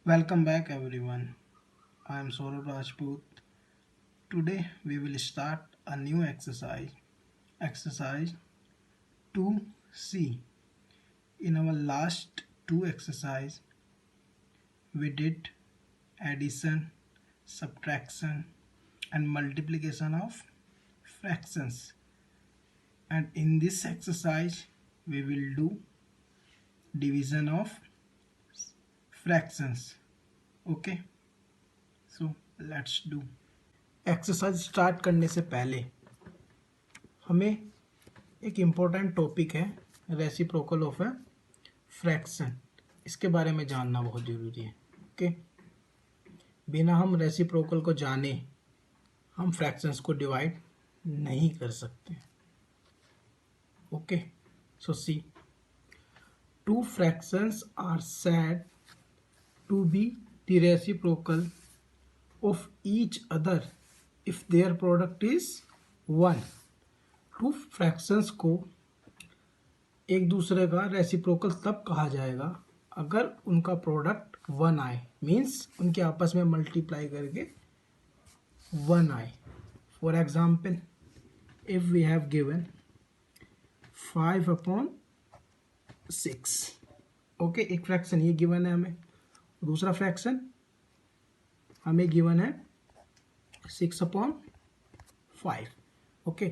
Welcome back everyone. I am Saurabh Rajput. Today we will start a new exercise. Exercise 2C. In our last two exercise we did addition, subtraction and multiplication of fractions. And in this exercise we will do division of fractions. Okay, so let's do. Exercise start करने से पहले हमें एक important topic है reciprocal of a fraction, इसके बारे में जानना बहुत ज़रूरी है। ओके, बिना हम रेसिप्रोकल को जाने हम फ्रैक्शंस को डिवाइड नहीं कर सकते। Okay, so see, two fractions are said to be the reciprocal of each other if their product is 1। Two fractions को एक दूसरे का रेसिप्रोकल तब कहा जाएगा अगर उनका प्रोडक्ट 1 आए, मीन्स उनके आपस में मल्टीप्लाई करके 1 आए। For example, if we have given 5/6, okay, एक फ्रैक्शन ये गिवन है हमें, दूसरा फ्रैक्शन हमें गिवन है 6/5। ओके,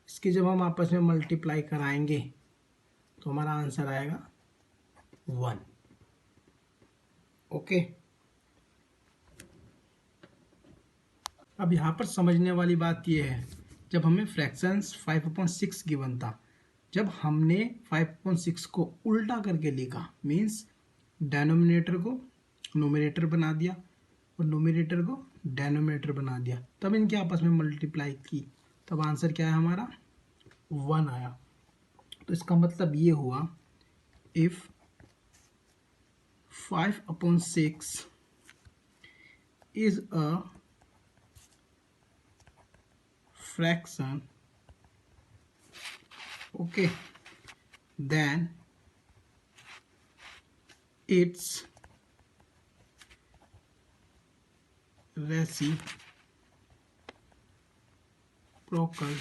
इसके जब हम आपस में मल्टीप्लाई कराएंगे तो हमारा आंसर आएगा 1। ओके, अब यहाँ पर समझने वाली बात यह है, जब हमें फ्रैक्शंस 5/6 गिवन था, जब हमने 5/6 को उल्टा करके लिखा, मीन्स डेनोमिनेटर को नोमिनेटर बना दिया और नोमिनेटर को डेनोमिनेटर बना दिया, तब इनके आपस में मल्टीप्लाई की, तब आंसर क्या है हमारा 1 आया। तो इसका मतलब ये हुआ, if 5/6 is a fraction, okay, then its reciprocal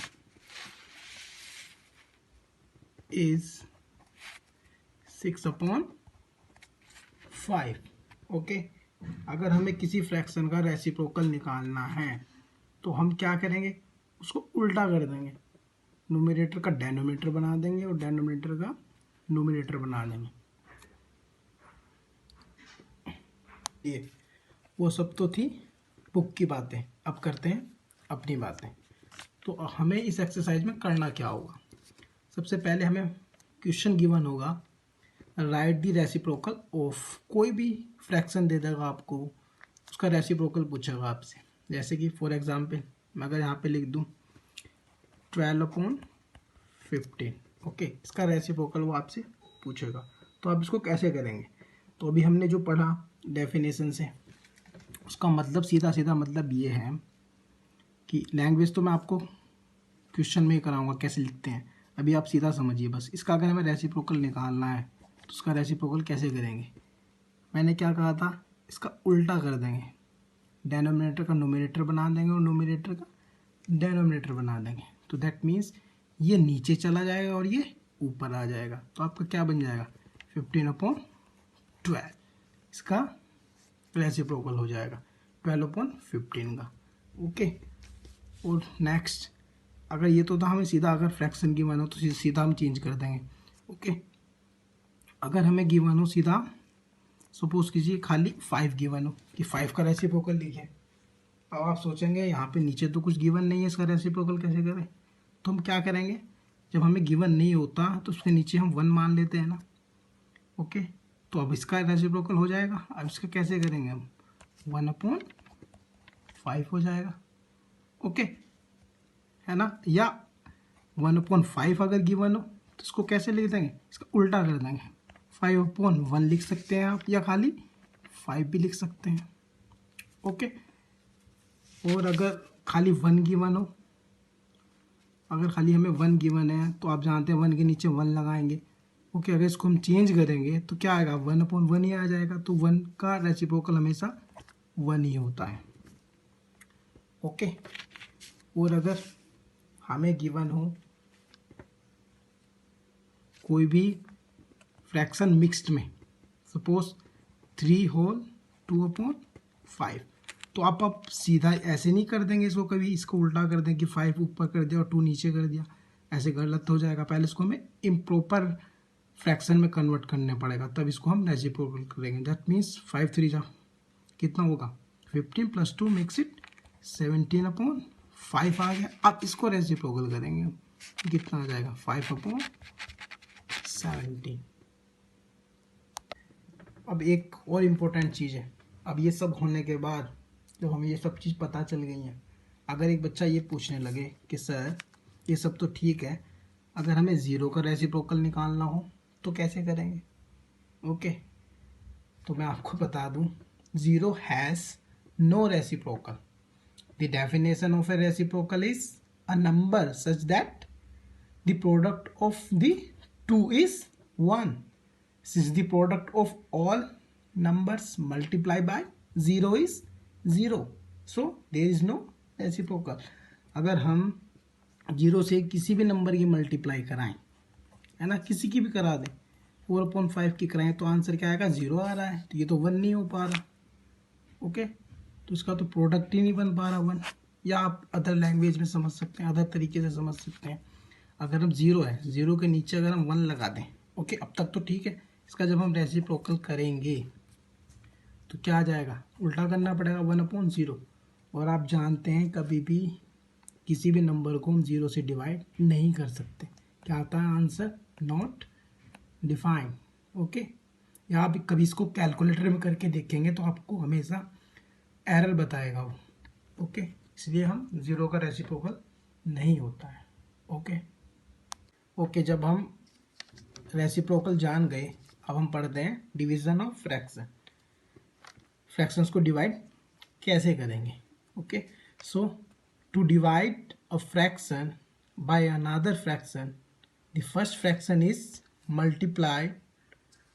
is 6/5। Okay, अगर हमें किसी फ्रैक्शन का रेसिप्रोकल निकालना है तो हम क्या करेंगे, उसको उल्टा कर देंगे, न्यूमरेटर का डेनोमिनेटर बना देंगे और डेनोमिनेटर का न्यूमरेटर बना देंगे। ये वो सब तो थी बुक की बातें, अब करते हैं अपनी बातें। तो हमें इस एक्सरसाइज में करना क्या होगा, सबसे पहले हमें क्वेश्चन गिवन होगा, राइट द रेसिप्रोकल ऑफ, कोई भी फ्रैक्शन दे देगा आपको, उसका रेसिप्रोकल पूछेगा आपसे। जैसे कि फॉर एग्जांपल मैं अगर यहाँ पे लिख दूँ 12/15, ओके, इसका रेसिप्रोकल वो आपसे पूछेगा। तो आप इसको कैसे करेंगे, तो अभी हमने जो पढ़ा डेफिनेशन से, उसका मतलब सीधा सीधा मतलब ये है कि लैंग्वेज तो मैं आपको क्वेश्चन में ही कराऊंगा कैसे लिखते हैं, अभी आप सीधा समझिए बस। इसका अगर हमें रेसिप्रोकल निकालना है तो उसका रेसिप्रोकल कैसे करेंगे, मैंने क्या कहा था, इसका उल्टा कर देंगे, डेनोमिनेटर का नोमिनेटर बना देंगे और नोमिनेटर का डेनोमिनेटर बना देंगे। तो दैट मीन्स ये नीचे चला जाएगा और ये ऊपर आ जाएगा, तो आपका क्या बन जाएगा 15/12, इसका रेसिप्रोकल हो जाएगा 12/15 का। ओके, और नेक्स्ट, अगर ये तो था हमें सीधा, अगर फ्रैक्शन गिवन हो तो सीधा हम चेंज कर देंगे। ओके, अगर हमें गिवन हो सीधा, सपोज कीजिए खाली 5 गिवन हो कि 5 का रेसिप्रोकल लिखे, अब आप सोचेंगे यहाँ पे नीचे तो कुछ गिवन नहीं है, इसका रेसिप्रोकल कैसे करें, तो हम क्या करेंगे, जब हमें गिवन नहीं होता तो उसके नीचे हम 1 मान लेते हैं ना। ओके, तो अब इसका रेसिप्रोकल हो जाएगा। अब इसका कैसे करेंगे हम, 1/5 हो जाएगा। ओके, है ना, या 1/5 अगर गिवन हो तो इसको कैसे लिख देंगे, इसका उल्टा कर देंगे, 5/1 लिख सकते हैं आप, या खाली 5 भी लिख सकते हैं। ओके, और अगर खाली 1 गिवन हो, अगर खाली हमें 1 गिवन है तो आप जानते हैं 1 के नीचे 1 लगाएंगे ओके, अगर इसको हम चेंज करेंगे तो क्या आएगा, 1/1 ही आ जाएगा। तो 1 का रेसिप्रोकल हमेशा 1 ही होता है। ओके, और अगर हमें गिवन हो कोई भी फ्रैक्शन मिक्स्ड में, सपोज 3/2/5, तो आप सीधा ऐसे नहीं कर देंगे इसको, कभी इसको उल्टा कर दें कि 5 ऊपर कर दिया और 2 नीचे कर दिया, ऐसे गलत हो जाएगा। पहले इसको हमें इम्प्रॉपर फ्रैक्शन में कन्वर्ट करने पड़ेगा, तब इसको हम रेसिप्रोकल करेंगे। दैट मीन्स 5 3 जा कितना होगा, 15 + 2 मेक्स इट 17/5 आ गया। अब इसको रेसिप्रोकल करेंगे, कितना आ जाएगा, 5/17। अब एक और इम्पोर्टेंट चीज़ है, अब ये सब होने के बाद जब हमें ये सब चीज़ पता चल गई हैं, अगर एक बच्चा ये पूछने लगे कि सर ये सब तो ठीक है, अगर हमें ज़ीरो का रेसिप्रोकल निकालना हो तो कैसे करेंगे? ओके, तो मैं आपको बता दूं, zero has no reciprocal. The definition of a reciprocal is a number such that the product of the two is 1. Since the product of all numbers multiply by 0 is 0, so there is no reciprocal. अगर हम 0 से किसी भी number की multiply कराएं, है ना, किसी की भी करा दें, 4/5 की कराएं, तो आंसर क्या आएगा, 0 आ रहा है। तो ये तो 1 नहीं हो पा रहा। ओके, तो इसका तो प्रोडक्ट ही नहीं बन पा रहा 1। या आप अदर लैंग्वेज में समझ सकते हैं, अदर तरीके से समझ सकते हैं। अगर हम 0 है, 0 के नीचे अगर हम 1 लगा दें, ओके, अब तक तो ठीक है। इसका जब हम रेसिप्रोकल करेंगे तो क्या आ जाएगा, उल्टा करना पड़ेगा, 1/0। और आप जानते हैं कभी भी किसी भी नंबर को हम 0 से डिवाइड नहीं कर सकते। क्या आता है आंसर, नॉट डिफाइंड। ओके, या आप कभी इसको कैलकुलेटर में करके देखेंगे तो आपको हमेशा एरर बताएगा वो। ओके, इसलिए हम 0 का रेसिप्रोकल नहीं होता है। ओके ओके, जब हम रेसिप्रोकल जान गए, अब हम पढ़ते हैं डिवीजन ऑफ फ्रैक्शन। फ्रैक्शंस को डिवाइड कैसे करेंगे? Okay, so to divide a fraction by another fraction, the first fraction is multiplied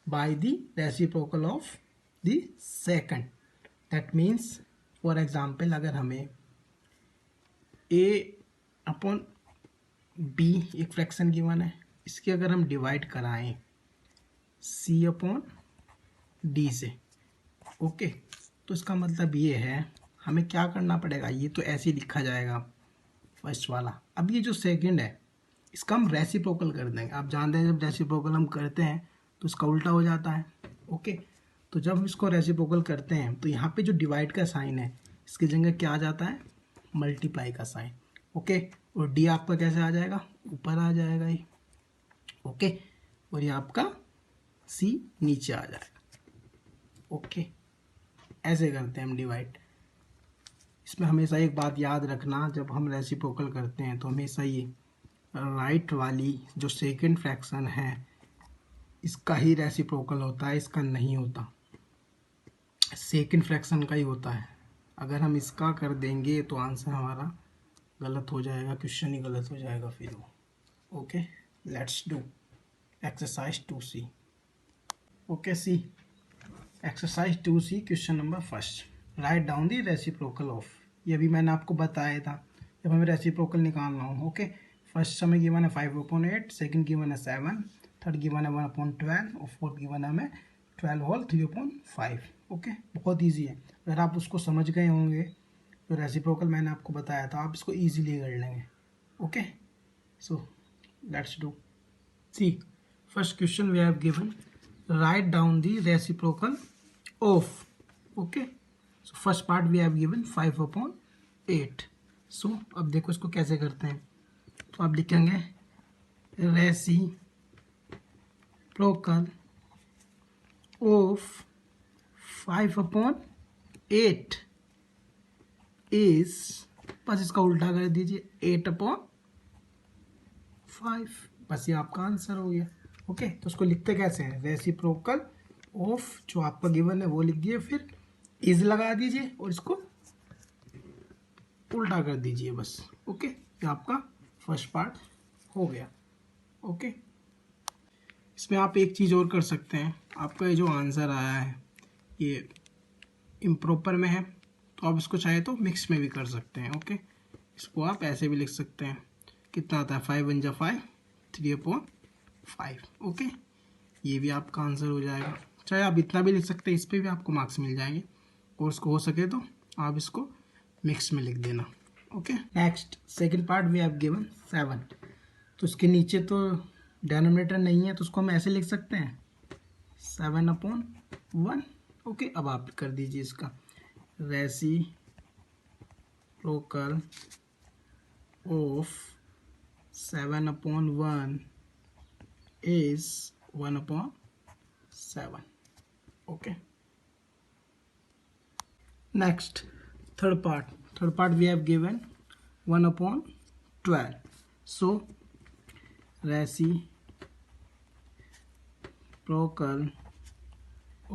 by the reciprocal of the second. That means, for example, अगर हमें a/b एक फ्रैक्शन गिवन है, इसकी अगर हम डिवाइड कराएं c/d से, ओके, तो इसका मतलब ये है हमें क्या करना पड़ेगा, ये तो ऐसे ही लिखा जाएगा फर्स्ट वाला। अब ये जो सेकंड है इसका हम रेसिप्रोकल कर देंगे। आप जानते हैं जब रेसिप्रोकल हम करते हैं तो इसका उल्टा हो जाता है। ओके, तो जब हम इसको रेसिप्रोकल करते हैं तो यहाँ पे जो डिवाइड का साइन है इसकी जगह क्या आ जाता है, मल्टीप्लाई का साइन। ओके, और डी आपका कैसे आ जाएगा, ऊपर आ जाएगा ये। ओके, और ये आपका सी नीचे आ जाएगा। ओके, ऐसे करते हैं हम डिवाइड। इसमें हमेशा एक बात याद रखना, जब हम रेसिप्रोकल करते हैं तो हमेशा ये राइट वाली जो सेकंड फ्रैक्शन है इसका ही रेसिप्रोकल होता है, इसका नहीं होता, सेकंड फ्रैक्शन का ही होता है। अगर हम इसका कर देंगे तो आंसर हमारा गलत हो जाएगा, क्वेश्चन ही गलत हो जाएगा फिर वो। Okay, let's do exercise 2C। Okay, see exercise 2C question number first, write down the reciprocal of. ये भी मैंने आपको बताया था जब हमें रेसिप्रोकल निकालना हो। ओके, फर्स्ट हमें गिवन है 5/8, सेकंड गिवन है 7, थर्ड गिवन है 1/12 और फोर्थ गिवन है हमें 12 होल 3/5। ओके, बहुत ईजी है। अगर आप उसको समझ गए होंगे तो रेसिप्रोकल मैंने आपको बताया था, आप इसको ईजिली कर लेंगे। Okay, so let's do. See first question we have given, write down the reciprocal of, okay, so first part we have given 5/8। so अब देखो इसको कैसे करते हैं, तो आप लिखेंगे रेसिप्रोकल ऑफ 5/8 इज, बस इसका उल्टा कर दीजिए, 8/5, बस ये आपका आंसर हो गया। ओके, तो उसको लिखते कैसे हैं, रेसिप्रोकल ऑफ जो आपका गिवन है वो लिख दिए, फिर इज लगा दीजिए और इसको उल्टा कर दीजिए बस। ओके, ये आपका फर्स्ट पार्ट हो गया। ओके, इसमें आप एक चीज़ और कर सकते हैं, आपका ये जो आंसर आया है ये इम्प्रॉपर में है, तो आप इसको चाहे तो मिक्स में भी कर सकते हैं। ओके, इसको आप ऐसे भी लिख सकते हैं, कितना आता है 5 × 5 3/5। ओके, ये भी आपका आंसर हो जाएगा। चाहे आप इतना भी लिख सकते हैं, इस पर भी आपको मार्क्स मिल जाएंगे, और इसको हो सके तो आप इसको मिक्स में लिख देना। Okay, next second part we have given 7। तो इसके नीचे तो डिनोमिनेटर नहीं है, तो उसको हम ऐसे लिख सकते हैं 7/1। ओके, अब आप कर दीजिए इसका reciprocal of 7/1 is 1/7। Okay, next third part we have given 1/12। so reciprocal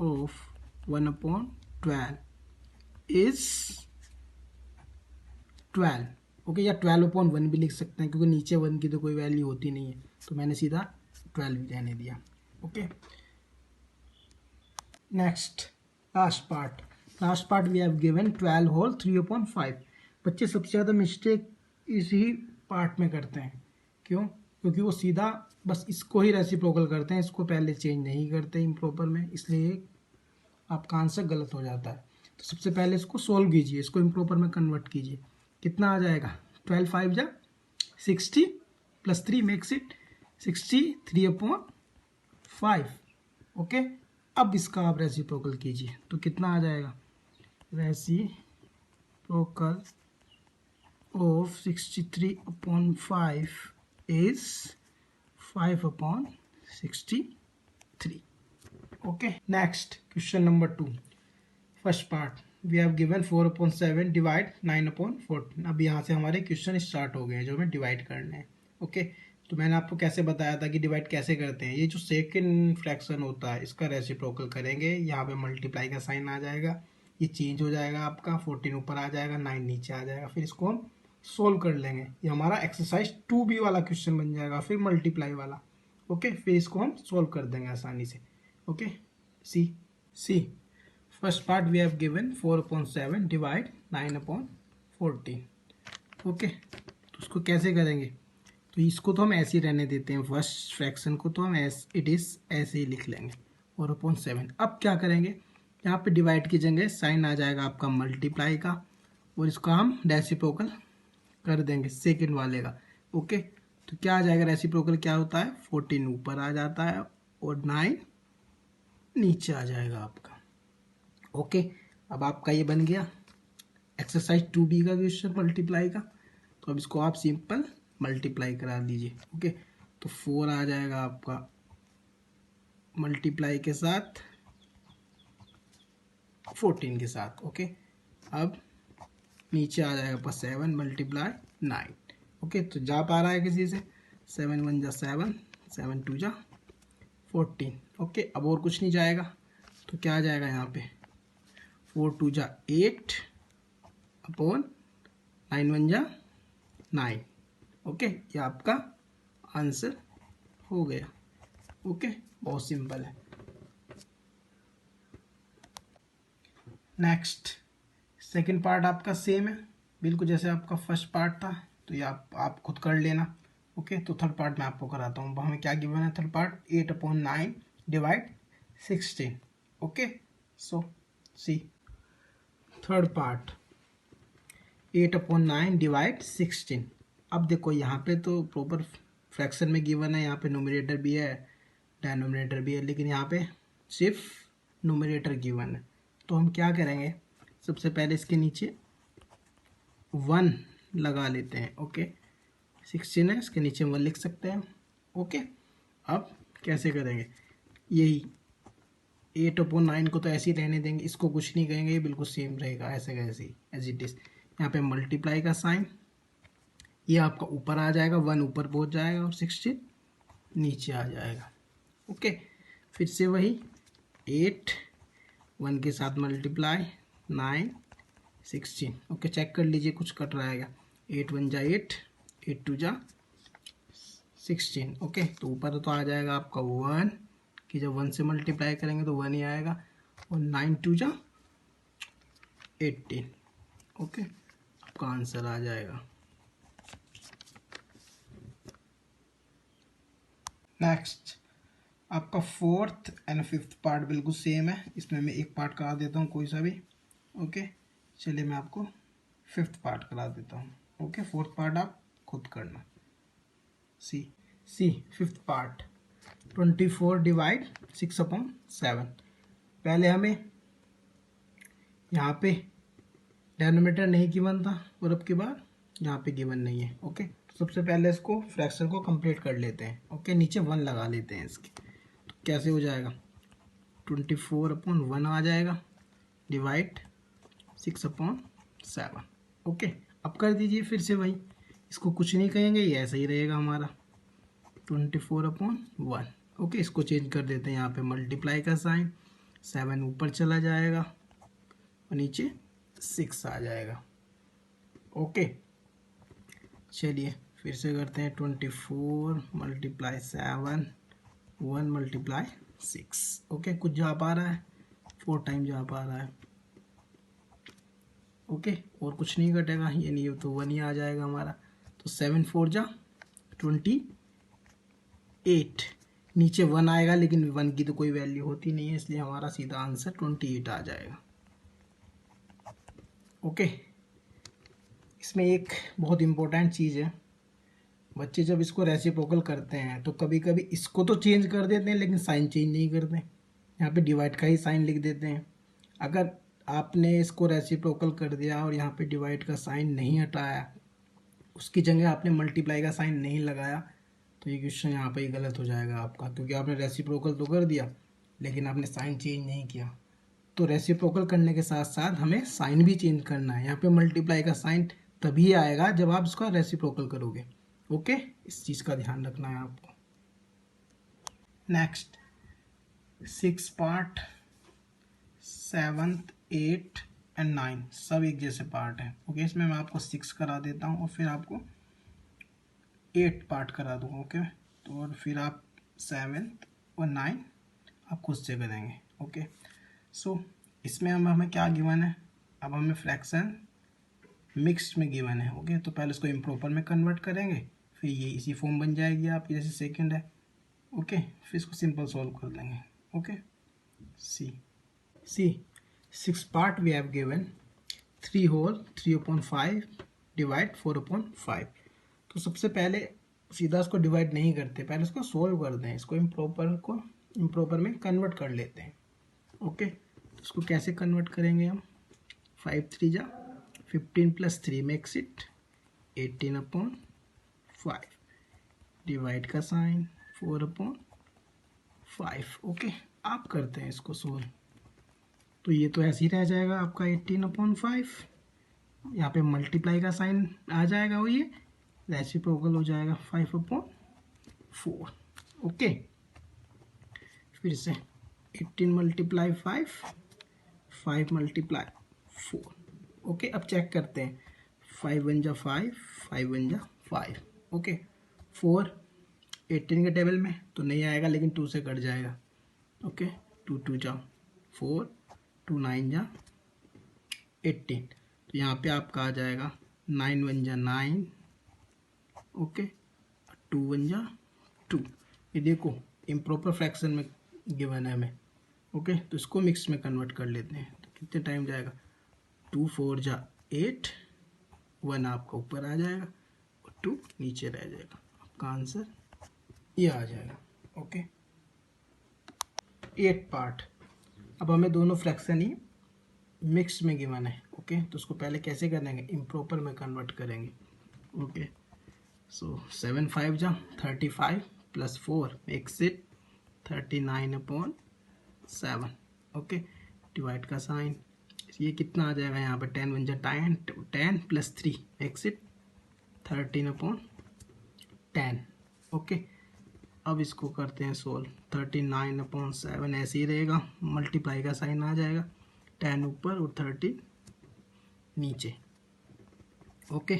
of 1/12 is 12। Okay, या 12/1 भी लिख सकते हैं, क्योंकि नीचे 1 की तो कोई वैल्यू होती नहीं है, तो मैंने सीधा 12 ही रहने दिया। Okay, next last part we have given 12 whole 3/5। बच्चे सबसे ज़्यादा मिस्टेक इसी पार्ट में करते हैं। क्यों? क्योंकि वो सीधा बस इसको ही रेसिप्रोकल करते हैं, इसको पहले चेंज नहीं करते इम्प्रॉपर में, इसलिए आपका आंसर गलत हो जाता है। तो सबसे पहले इसको सोल्व कीजिए, इसको इम्प्रॉपर में कन्वर्ट कीजिए। कितना आ जाएगा? 12 5 जा 60 + 3 मेक्स इट 63/5। ओके, अब इसका आप रेसिप्रोकल कीजिए, तो कितना आ जाएगा? Reciprocal of 63/5 is 5/63। Okay, next question number 2, first part we have given 4/7 divide 9/14। अब यहाँ से हमारे क्वेश्चन स्टार्ट हो गए हैं जो हमें डिवाइड करने हैं। ओके, तो मैंने आपको कैसे बताया था कि डिवाइड कैसे करते हैं। ये जो सेकंड फ्रैक्शन होता है इसका रेसिप्रोकल करेंगे, यहाँ पे मल्टीप्लाई का साइन आ जाएगा, ये चेंज हो जाएगा, आपका 14 ऊपर आ जाएगा, 9 नीचे आ जाएगा, फिर इसको हम सोल्व कर लेंगे। ये हमारा एक्सरसाइज 2B वाला क्वेश्चन बन जाएगा, फिर मल्टीप्लाई वाला। ओके, फिर इसको हम सोल्व कर देंगे आसानी से। Okay, see first part we have given 4/7 divide 9/14। Okay, तो उसको कैसे करेंगे? तो इसको तो हम ऐसे ही रहने देते हैं, फर्स्ट फ्रैक्शन को तो हम इट इज ऐसे ही लिख लेंगे 4/7। अब क्या करेंगे, यहाँ पे डिवाइड की जगह साइन आ जाएगा आपका मल्टीप्लाई का, और इसको हम रेसिप्रोकल कर देंगे सेकंड वाले का। ओके, तो क्या आ जाएगा? रेसिप्रोकल क्या होता है? 14 ऊपर आ जाता है और 9 नीचे आ जाएगा आपका। ओके, अब आपका ये बन गया एक्सरसाइज 2B का क्वेश्चन मल्टीप्लाई का। तो अब इसको आप सिंपल मल्टीप्लाई करा दीजिए। ओके, तो 4 आ जाएगा आपका मल्टीप्लाई के साथ 14 के साथ। ओके, अब नीचे आ जाएगा आपका 7 × 9। ओके, तो जा पा रहा है किसी से? 7 1 जा 7, 7 2 जा 14। ओके, अब और कुछ नहीं जाएगा, तो क्या आ जाएगा यहाँ पे? 4 2 जा 8/9 1 जा 9। ओके, ये आपका आंसर हो गया। ओके, बहुत सिंपल है। नेक्स्ट सेकंड पार्ट आपका सेम है बिल्कुल जैसे आपका फर्स्ट पार्ट था, तो ये आप खुद कर लेना। ओके, तो थर्ड पार्ट मैं आपको कराता हूँ। हमें क्या गिवन है third part? 8/9 divide 16। Okay, so सी थर्ड पार्ट 8/9 डिवाइड 16। अब देखो यहाँ पे तो प्रॉपर फ्रैक्शन में गिवन है, यहाँ पे न्यूमरेटर भी है डिनोमिनेटर भी है, लेकिन यहाँ पे सिर्फ न्यूमरेटर गिवन है। तो हम क्या करेंगे, सबसे पहले इसके नीचे 1 लगा लेते हैं। ओके, 16 है, इसके नीचे 1 लिख सकते हैं। ओके, अब कैसे करेंगे? यही 8/9 को तो ऐसे ही रहने देंगे, इसको कुछ नहीं कहेंगे, ये बिल्कुल सेम रहेगा ऐसे कैसे ही एज इट इज़। यहाँ पे मल्टीप्लाई का साइन, ये आपका ऊपर आ जाएगा, 1 ऊपर पहुँच जाएगा और 16 नीचे आ जाएगा। ओके, फिर से वही 8 1 के साथ मल्टीप्लाई 9 16। ओके, चेक कर लीजिए कुछ कट रहा है क्या? 8 1 जा 8, 8 2 जा 16। ओके, तो ऊपर तो आ जाएगा आपका 1 कि जब 1 से मल्टीप्लाई करेंगे तो 1 ही आएगा, और 9 2 जा 18। ओके, आपका आंसर आ जाएगा। नेक्स्ट आपका फोर्थ एंड फिफ्थ पार्ट बिल्कुल सेम है, इसमें मैं एक पार्ट करा देता हूँ कोई सा भी। ओके, चलिए मैं आपको फिफ्थ पार्ट करा देता हूँ। ओके, फोर्थ पार्ट आप खुद करना। C fifth part 24 divide 6/7। पहले हमें यहाँ पे डेनोमीटर नहीं गिवन था और अब के बाद यहाँ पे गिवन नहीं है। ओके, तो सबसे पहले इसको फ्रैक्शन को कंप्लीट कर लेते हैं। ओके, नीचे 1 लगा लेते हैं इसके, तो कैसे हो जाएगा 24/1 आ जाएगा डिवाइड 6/7। ओके, अब कर दीजिए फिर से वही, इसको कुछ नहीं कहेंगे, ये ऐसा ही रहेगा हमारा 24/1। ओके, इसको चेंज कर देते हैं यहाँ पे मल्टीप्लाई का साइन, 7 ऊपर चला जाएगा और नीचे 6 आ जाएगा। ओके, चलिए फिर से करते हैं 24 × 7 1 × 6। ओके, कुछ जा पा रहा है, 4 टाइम जा पा रहा है। ओके, और कुछ नहीं घटेगा, ये नहीं तो 1 ही आ जाएगा हमारा। तो 7 4 जा 28, नीचे 1 आएगा लेकिन 1 की तो कोई वैल्यू होती नहीं है, इसलिए हमारा सीधा आंसर 28 आ जाएगा। ओके, इसमें एक बहुत इम्पोर्टेंट चीज़ है, बच्चे जब इसको रेसिप्रोकल करते हैं तो कभी कभी इसको तो चेंज कर देते हैं लेकिन साइन चेंज नहीं करते, यहाँ पे डिवाइड का ही साइन लिख देते हैं। अगर आपने इसको रेसिप्रोकल कर दिया और यहाँ पे डिवाइड का साइन नहीं हटाया, उसकी जगह आपने मल्टीप्लाई का साइन नहीं लगाया, तो ये क्वेश्चन यहाँ पे ही गलत हो जाएगा आपका, क्योंकि आपने रेसिप्रोकल तो कर दिया लेकिन आपने साइन चेंज नहीं किया। तो रेसिप्रोकल करने के साथ साथ हमें साइन भी चेंज करना है। यहाँ पे मल्टीप्लाई का साइन तभी आएगा जब आप इसका रेसिप्रोकल करोगे। ओके, इस चीज़ का ध्यान रखना है आपको। नेक्स्ट 6 पार्ट 7th 8 एंड 9 सब एक जैसे पार्ट है। ओके, इसमें मैं आपको 6 करा देता हूँ और फिर आपको 8 पार्ट करा दूँगा। ओके, तो और फिर आप 7th और 9 आप खुद से करेंगे। ओके, सो इसमें हमें क्या गिवन है, अब हमें फ्रैक्शन मिक्स्ड में गिवन है। ओके, तो पहले इसको इम्प्रॉपर में कन्वर्ट करेंगे, फिर ये इसी फॉर्म बन जाएगी आपकी जैसे सेकंड है। ओके, फिर इसको सिंपल सॉल्व कर देंगे। Okay, see 6 part we have given 3 whole 3/5 divide 4/5। तो सबसे पहले सीधा इसको डिवाइड नहीं करते, पहले इसको सोल्व कर दें, इसको इम्प्रॉपर में कन्वर्ट कर लेते हैं। ओके, तो इसको कैसे कन्वर्ट करेंगे हम, 5 3 जा 15 + 3 मेक्स इट 18/5 डिवाइड का साइन 4/5। ओके, आप करते हैं इसको सोल्व, तो ये तो ऐसे ही रह जाएगा आपका 18/5, यहाँ पे मल्टीप्लाई का साइन आ जाएगा और ये रेसिप्रोकल हो जाएगा 5/4। ओके, फिर से 18 × 5 5 × 4। ओके, अब चेक करते हैं, 5 1 जा 5 5 1 जा 5। ओके, 4 18 के टेबल में तो नहीं आएगा लेकिन 2 से कट जाएगा। ओके, 2 2 जा 4 2 9 जा 18, तो यहाँ पे आपका आ जाएगा 9 1 जा 9। ओके, 2 1 जा 2। ये देखो इम्प्रॉपर फ्रैक्शन में गिवन है हमें। ओके, तो इसको मिक्स में कन्वर्ट कर लेते हैं, तो कितने टाइम जाएगा, 2 4 जा 8, 1 आपका ऊपर आ जाएगा और 2 नीचे रह जाएगा, आपका आंसर ये आ जाएगा। ओके, 8 पार्ट, अब हमें दोनों फ्रैक्शन ही मिक्स में गिवन है। ओके, तो उसको पहले कैसे करेंगे, इम्प्रॉपर में कन्वर्ट करेंगे। ओके, सो 7 5 जा 35 + 4 मेक्स इट 39/7। ओके, डिवाइड का साइन, ये कितना आ जाएगा यहाँ पे 10 1 जा 10 10 + 3 मेक्स इट 13/10। ओके, अब इसको करते हैं सोल्व, 39/7 ऐसे ही रहेगा, मल्टीप्लाई का साइन आ जाएगा, 10 ऊपर और 13 नीचे। ओके,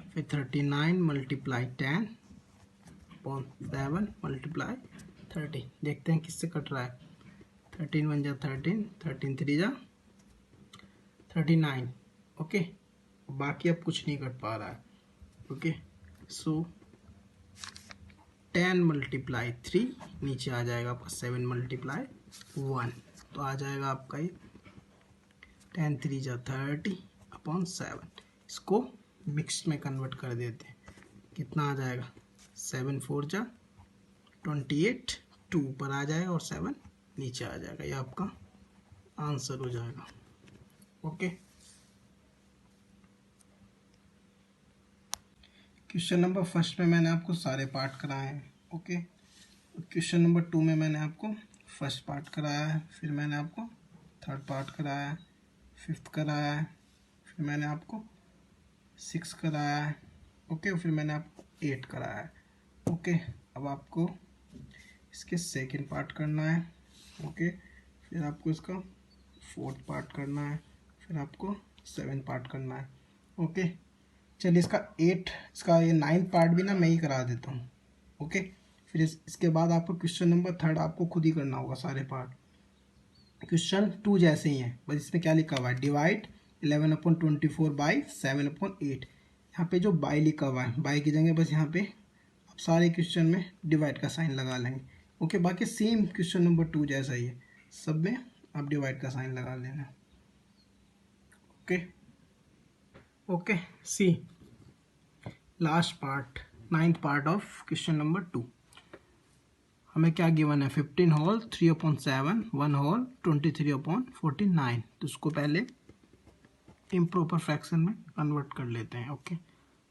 फिर 39 × 10 अपॉन 7 मल्टीप्लाई 13। देखते हैं किससे कट रहा है। 13 1 जा 13, 13 3 जा 39। ओके, बाकी अब कुछ नहीं कट पा रहा है। ओके, सो 10 मल्टीप्लाई 3 नीचे आ जाएगा आपका 7 मल्टीप्लाई 1, तो आ जाएगा आपका ये 10 3 जा 30 अपॉन 7। इसको मिक्स में कन्वर्ट कर देते हैं, कितना आ जाएगा 7 4 जा 28, 2 ऊपर आ जाएगा और 7 नीचे आ जाएगा। ये आपका आंसर हो जाएगा। ओके, क्वेश्चन नंबर फर्स्ट में मैंने आपको सारे पार्ट कराए हैं। ओके, क्वेश्चन नंबर 2 में मैंने आपको फर्स्ट पार्ट कराया है, फिर मैंने आपको थर्ड पार्ट कराया है, फिफ्थ कराया है, फिर मैंने आपको 6 कराया है। ओके, फिर मैंने आपको 8 कराया है। ओके, अब आपको इसके सेकंड पार्ट करना है। ओके, फिर आपको इसका फोर्थ पार्ट करना है, फिर आपको 7 पार्ट करना है। ओके, चलिए इसका ये 9 पार्ट भी ना मैं ही करा देता हूँ। ओके, फिर इसके बाद आपको क्वेश्चन नंबर थर्ड आपको खुद ही करना होगा सारे पार्ट। क्वेश्चन 2 जैसे ही है, बस इसमें क्या लिखा हुआ है, डिवाइड 11/24 बाई 7/8। यहाँ पे जो बाई लिखा हुआ है, बाई की जगह बस यहाँ पे आप सारे क्वेश्चन में डिवाइड का साइन लगा लेंगे। ओके, बाकी सेम क्वेश्चन नंबर 2 जैसा ही है, सब में आप डिवाइड का साइन लगा लेना। Okay okay, see last part, 9th part of question number 2। हमें क्या गिवन है, 15 होल 3/7, 1 होल 23/49। तो उसको पहले इम्प्रॉपर फ्रैक्शन में कन्वर्ट कर लेते हैं। ओके,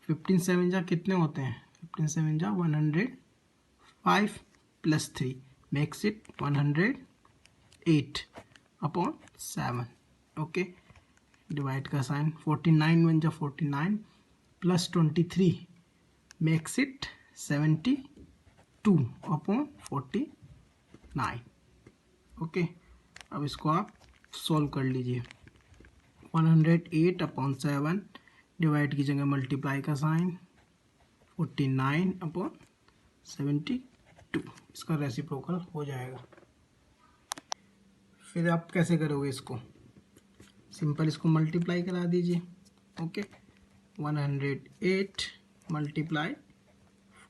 15 7 जा कितने होते हैं, 15 7 जा 105 plus 3 makes it 108/7। Okay, divide का साइन, 49 1 जा 49 प्लस 23 मेक्स इट 72/49। ओके, अब इसको आप सॉल्व कर लीजिए। 108/7 डिवाइड की जगह मल्टीप्लाई का साइन, 49/72, इसका रेसिप्रोकल हो जाएगा। फिर आप कैसे करोगे इसको, सिंपल इसको मल्टीप्लाई करा दीजिए। Okay, 108 multiply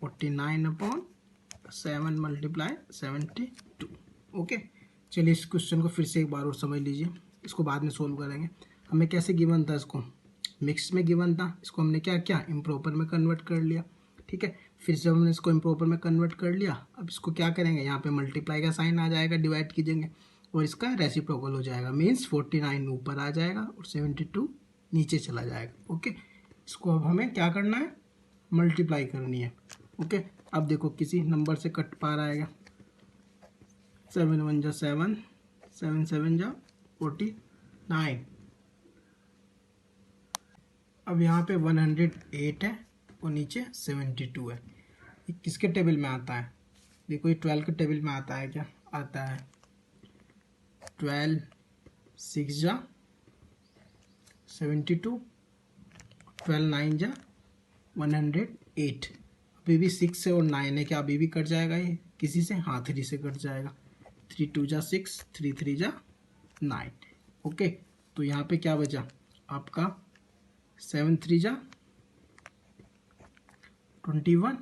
49/7 multiply 72। ओके, चलिए इस क्वेश्चन को फिर से एक बार और समझ लीजिए, इसको बाद में सोल्व करेंगे। हमें कैसे गिवन था, इसको मिक्स में गिवन था, इसको हमने क्या किया, इम्प्रॉपर में कन्वर्ट कर लिया। ठीक है, फिर से हमने इसको इम्प्रॉपर में कन्वर्ट कर लिया। अब इसको क्या करेंगे, यहाँ पे मल्टीप्लाई का साइन आ जाएगा डिवाइड की जगह, और इसका रेसिप्रोकल हो जाएगा, मीन्स 49 ऊपर आ जाएगा और 72 नीचे चला जाएगा। ओके, इसको अब हमें क्या करना है, मल्टीप्लाई करनी है। ओके, अब देखो किसी नंबर से कट पा रहा है, 7 1 जा 7, 7 7 जा 49। अब यहाँ पे 108 है और नीचे 72 है। ये किसके टेबल में आता है, देखो ये 12 के टेबल में आता है, क्या आता है, 12 6 जा 72, 12 9 जा 108। अभी भी 6 है और 9 है, क्या अभी भी कट जाएगा ये किसी से, हाँ 3 से कट जाएगा, 3 2 जा 6, 3 3 जा 9। ओके, तो यहाँ पे क्या बचा आपका, 7 3 जा 21।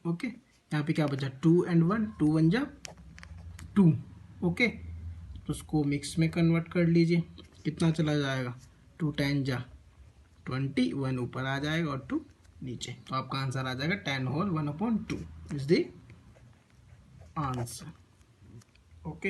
ओके, यहाँ पे क्या बचा, 2 and 1, 2 1 जा 2। ओके, तो उसको मिक्स में कन्वर्ट कर लीजिए, कितना चला जाएगा, 2 10 जा 20, 1 ऊपर आ जाएगा और 2 नीचे, तो आपका आंसर आ जाएगा 10 whole 1/2 is the answer. Okay.